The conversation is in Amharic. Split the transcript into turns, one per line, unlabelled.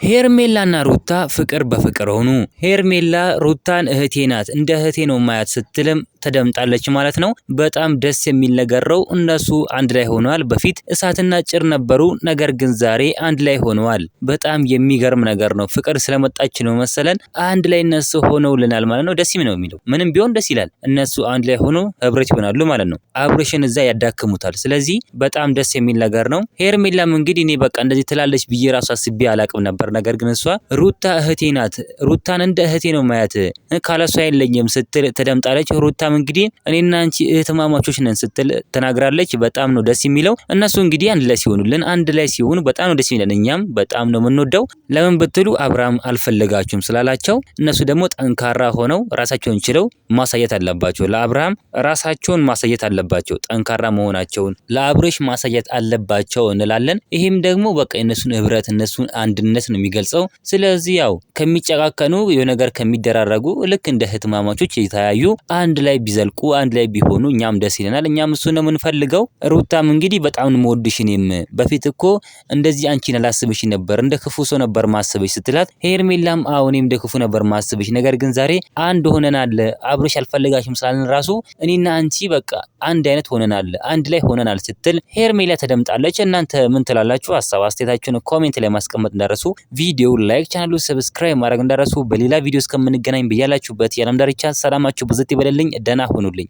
ሄርሜላና ሩታ ፍቅር በፍቅር ሆኑ። ሄርሜላ ሩታን እህቴ ናት እንደ እህቴ ነው ማያት ስትልም ተደምጣለች ማለት ነው። በጣም ደስ የሚል ነገር ነው። እነሱ አንድ ላይ ሆነዋል። በፊት እሳትና ጭር ነበሩ፣ ነገር ግን ዛሬ አንድ ላይ ሆነዋል። በጣም የሚገርም ነገር ነው። ፍቅር ስለመጣች ነው መሰለን አንድ ላይ እነሱ ሆነውልናል ማለት ነው። ደስ ነው የሚለው ምንም ቢሆን ደስ ይላል። እነሱ አንድ ላይ ሆኖ ህብረት ይሆናሉ ማለት ነው። አብሬሽን እዛ ያዳክሙታል። ስለዚህ በጣም ደስ የሚል ነገር ነው። ሄርሜላም እንግዲህ እኔ በቃ እንደዚህ ትላለች ብዬ ራሱ አስቤ አላቅም ነበር። ነገር ግን እሷ ሩታ እህቴ ናት፣ ሩታን እንደ እህቴ ነው ማያት፣ ካለሷ የለኝም ስትል ተደምጣለች። ሩታም እንግዲህ እኔና አንቺ እህትማማቾች ነን ስትል ተናግራለች። በጣም ነው ደስ የሚለው። እነሱ እንግዲህ አንድ ላይ ሲሆኑልን፣ አንድ ላይ ሲሆኑ በጣም ነው ደስ የሚለን። እኛም በጣም ነው የምንወደው። ለምን ብትሉ አብርሃም አልፈለጋችሁም ስላላቸው እነሱ ደግሞ ጠንካራ ሆነው ራሳቸውን ችለው ማሳየት አለባቸው። ለአብርሃም ራሳቸውን ማሳየት አለባቸው። ጠንካራ መሆናቸውን ለአብሬሽ ማሳየት አለባቸው እንላለን። ይሄም ደግሞ በቃ እነሱን ህብረት እነሱን አንድነት ነው የሚገልጸው። ስለዚህ ያው ከሚጨቃከኑ የነገር ከሚደራረጉ ልክ እንደ እህትማማቾች የተያዩ አንድ ላይ ቢዘልቁ አንድ ላይ ቢሆኑ እኛም ደስ ይለናል። እኛም እሱ ነው የምንፈልገው። ሩታም እንግዲህ በጣም ነው የምወድሽ፣ እኔም በፊት እኮ እንደዚህ አንቺን አላስብሽ ነበር፣ እንደ ክፉ ሰው ነበር ማስብሽ ስትላት፣ ሄርሜላም አዎ እኔም እንደ ክፉ ነበር ማስብሽ፣ ነገር ግን ዛሬ አንድ ሆነናል። አብረሽ አልፈለጋሽም ስላልን ራሱ እኔና አንቺ በቃ አንድ አይነት ሆነናል፣ አንድ ላይ ሆነናል ስትል ሄርሜላ ተደምጣለች። እናንተ ምን ትላላችሁ? ሀሳብ አስተያየታችሁን ኮሜንት ላይ ማስቀመጥ እንዳረሱ፣ ቪዲዮ ላይክ፣ ቻናሉ ሰብስክራይብ ማድረግ እንዳረሱ። በሌላ ቪዲዮ እስከምንገናኝ በያላችሁበት የዓለም ዳርቻ ሰላማችሁ ብዝት ይበልልኝ። ደህና ሁኑልኝ።